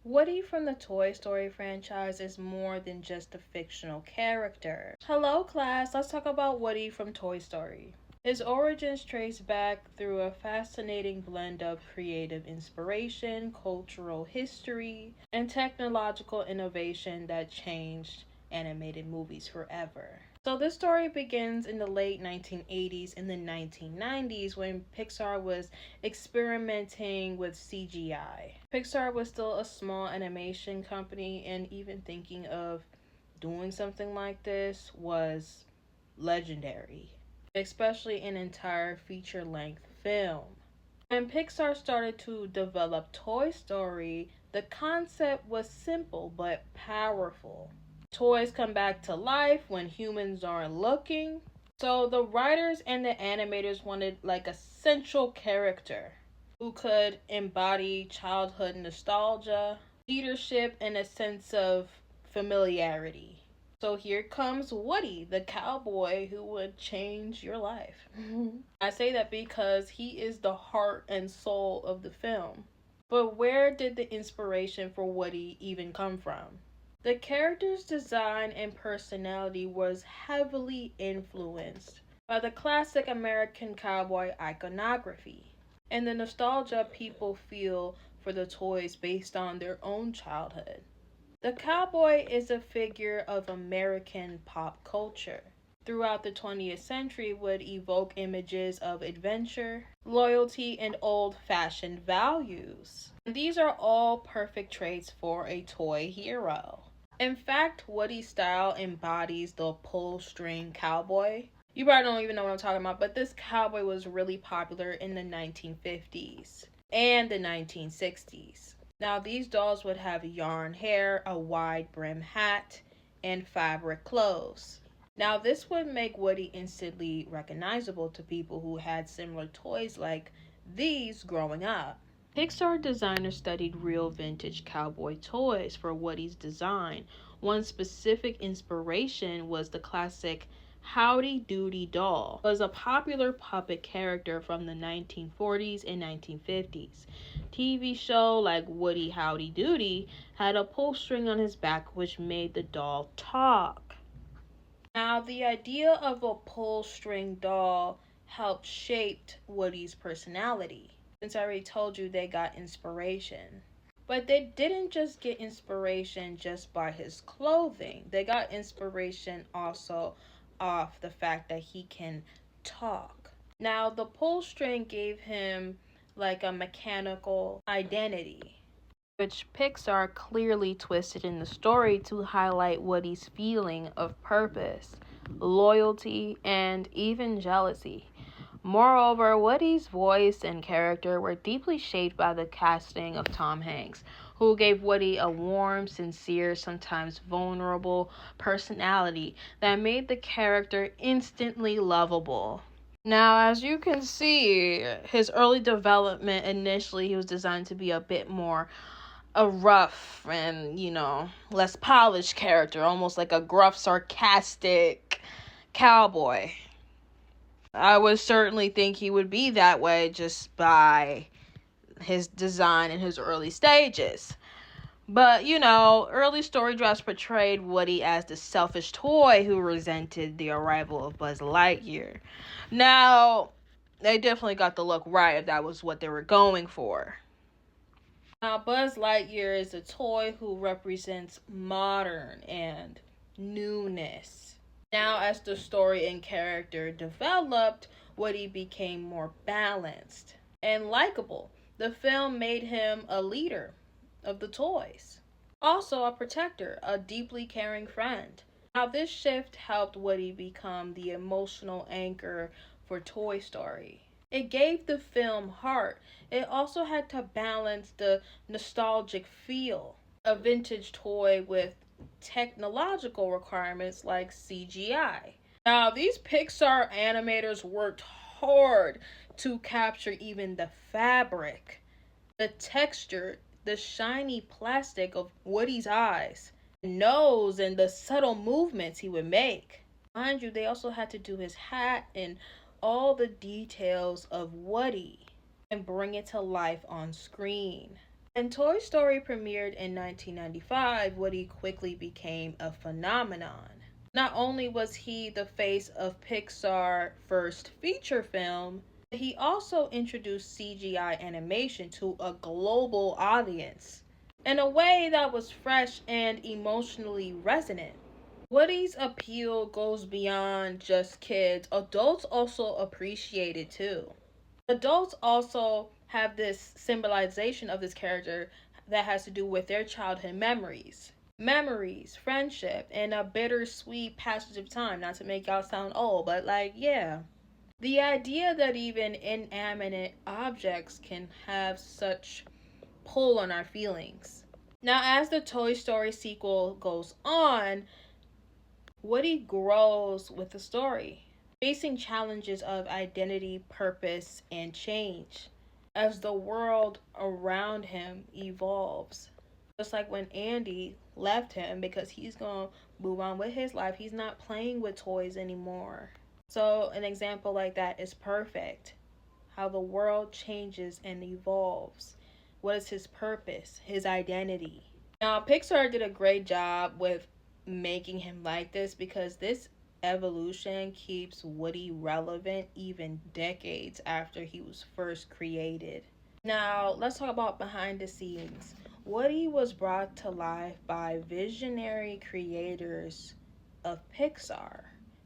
Woody from the Toy Story franchise is more than just a fictional character. Hello, class. Let's talk about Woody from Toy Story. His origins trace back through a fascinating blend of creative inspiration, cultural history, and technological innovation that changed animated movies forever. So this story begins in the late 1980s and the 1990s when Pixar was experimenting with CGI. Pixar was still a small animation company, and even thinking of doing something like this was legendary, especially an entire feature length film. When Pixar started to develop Toy Story, the concept was simple but powerful. Toys come back to life when humans aren't looking. So the writers and the animators wanted like a central character who could embody childhood nostalgia, leadership, and a sense of familiarity. So here comes Woody, the cowboy who would change your life. I say that because he is the heart and soul of the film. But where did the inspiration for Woody even come from? The character's design and personality was heavily influenced by the classic American cowboy iconography and the nostalgia people feel for the toys based on their own childhood. The cowboy is a figure of American pop culture. Throughout the 20th century would evoke images of adventure, loyalty, and old-fashioned values. And these are all perfect traits for a toy hero. In fact, Woody's style embodies the pull string cowboy. You probably don't even know what I'm talking about, but this cowboy was really popular in the 1950s and the 1960s. Now, these dolls would have yarn hair, a wide brim hat, and fabric clothes. Now, this would make Woody instantly recognizable to people who had similar toys like these growing up. Pixar designers studied real vintage cowboy toys for Woody's design. One specific inspiration was the classic Howdy Doody doll. It was a popular puppet character from the 1940s and 1950s. TV show like Woody Howdy Doody had a pull string on his back which made the doll talk. Now, the idea of a pull string doll helped shape Woody's personality. Since I already told you they got inspiration. But they didn't just get inspiration just by his clothing. They got inspiration also off the fact that he can talk. Now, the pull string gave him like a mechanical identity, which Pixar clearly twisted in the story to highlight Woody's feeling of purpose, loyalty, and even jealousy. Moreover, Woody's voice and character were deeply shaped by the casting of Tom Hanks, who gave Woody a warm, sincere, sometimes vulnerable personality that made the character instantly lovable. Now, as you can see, his early development initially he was designed to be a bit more a rough and, less polished character, almost like a gruff, sarcastic cowboy. I would certainly think he would be that way just by his design in his early stages. But, early story drafts portrayed Woody as the selfish toy who resented the arrival of Buzz Lightyear. Now, they definitely got the look right if that was what they were going for. Now, Buzz Lightyear is a toy who represents modern and newness. Now, as the story and character developed, Woody became more balanced and likable. The film made him a leader of the toys, also a protector, a deeply caring friend. Now, this shift helped Woody become the emotional anchor for Toy Story. It gave the film heart. It also had to balance the nostalgic feel. A vintage toy with technological requirements like CGI. Now, these Pixar animators worked hard to capture even the fabric, the texture, the shiny plastic of Woody's eyes, nose, and the subtle movements he would make. Mind you, they also had to do his hat and all the details of Woody and bring it to life on screen. When Toy Story premiered in 1995, Woody quickly became a phenomenon. Not only was he the face of Pixar's first feature film, he also introduced CGI animation to a global audience in a way that was fresh and emotionally resonant. Woody's appeal goes beyond just kids. Adults also appreciate it too. Adults also have this symbolization of this character that has to do with their childhood memories, friendship, and a bittersweet passage of time. Not to make y'all sound old, but like, yeah. The idea that even inanimate objects can have such pull on our feelings. Now, as the Toy Story sequel goes on, Woody grows with the story, facing challenges of identity, purpose, and change as the world around him evolves. Just like when Andy left him because he's going to move on with his life, he's not playing with toys anymore. So, an example like that is perfect. How the world changes and evolves. What is his purpose, his identity? Now, Pixar did a great job with making him like this because this evolution keeps Woody relevant even decades after he was first created. Now, let's talk about behind the scenes. Woody was brought to life by visionary creators of Pixar.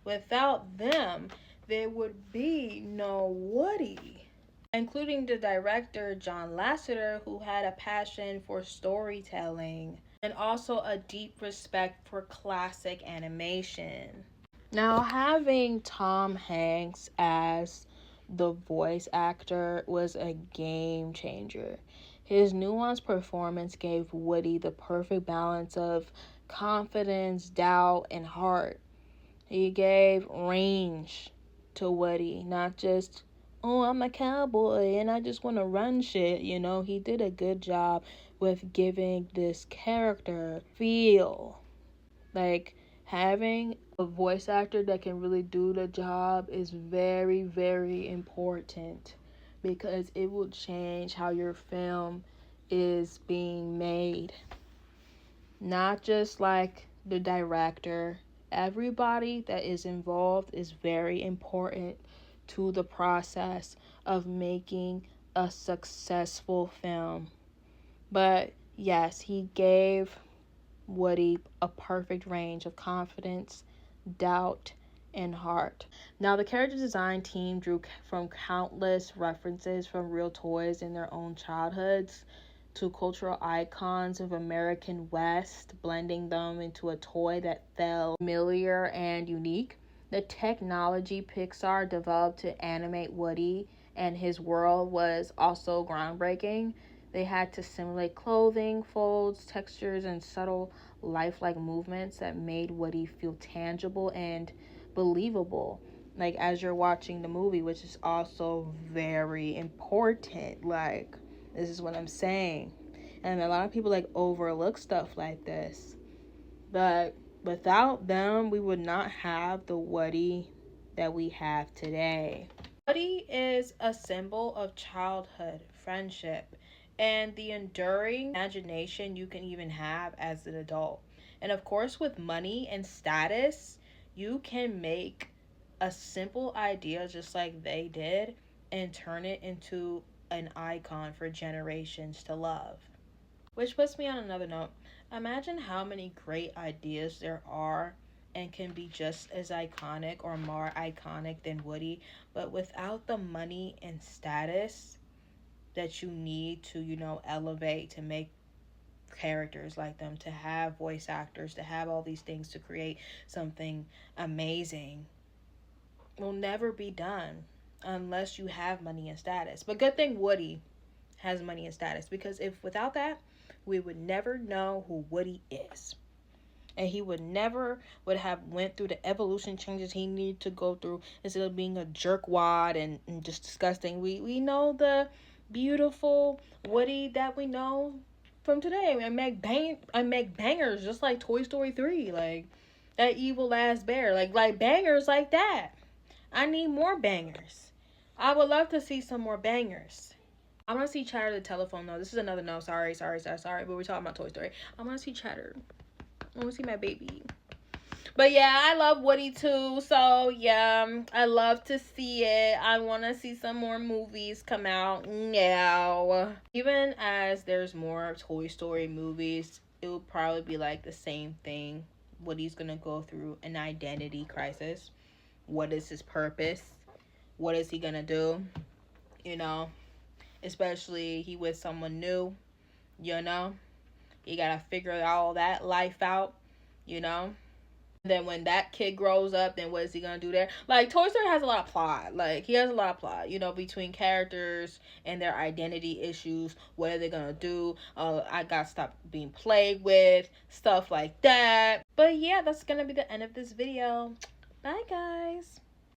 Without them, there would be no Woody, including the director John Lasseter, who had a passion for storytelling and also a deep respect for classic animation. Now, having Tom Hanks as the voice actor was a game changer. His nuanced performance gave Woody the perfect balance of confidence, doubt, and heart. He gave range to Woody, not just, oh, I'm a cowboy and I just want to run shit. He did a good job with giving this character feel. Like, having a voice actor that can really do the job is very, very important because it will change how your film is being made. Not just like the director. Everybody that is involved is very important to the process of making a successful film. But yes, he gave Woody a perfect range of confidence, doubt, and heart. Now, the character design team drew from countless references from real toys in their own childhoods to cultural icons of American West, blending them into a toy that felt familiar and unique. The technology Pixar developed to animate Woody and his world was also groundbreaking. They had to simulate clothing, folds, textures, and subtle lifelike movements that made Woody feel tangible and believable. Like as you're watching the movie, which is also very important. Like, this is what I'm saying. And a lot of people like overlook stuff like this. But without them, we would not have the Woody that we have today. Woody is a symbol of childhood, friendship, and the enduring imagination you can even have as an adult. And of course, with money and status, you can make a simple idea just like they did and turn it into an icon for generations to love. Which puts me on another note. Imagine how many great ideas there are and can be just as iconic or more iconic than Woody, but without the money and status that you need to, elevate to make characters like them, to have voice actors, to have all these things to create something amazing, will never be done unless you have money and status. But good thing Woody has money and status, because if without that, we would never know who Woody is. And he would have went through the evolution changes he needed to go through instead of being a jerkwad and just disgusting. We know the beautiful Woody that we know from today. I make bangers just like Toy Story 3, like that evil ass bear, like bangers like that. I need more bangers. I would love to see some more bangers. I want to see Chatter the telephone though. This is another no. Sorry. But we're talking about Toy Story. I want to see Chatter. I want to see my baby. But yeah, I love Woody too. So yeah, I love to see it. I want to see some more movies come out now. Even as there's more Toy Story movies, it will probably be like the same thing. Woody's gonna go through an identity crisis. What is his purpose? What is he gonna do? You know, especially he with someone new. You know, you gotta figure all that life out. You know. Then when that kid grows up, then what is he gonna do there? Like Toy Story has a lot of plot. Like he has a lot of plot, you know, between characters and their identity issues. What are they gonna do? I got stopped being played with, stuff like that. But yeah, that's gonna be the end of this video. Bye guys.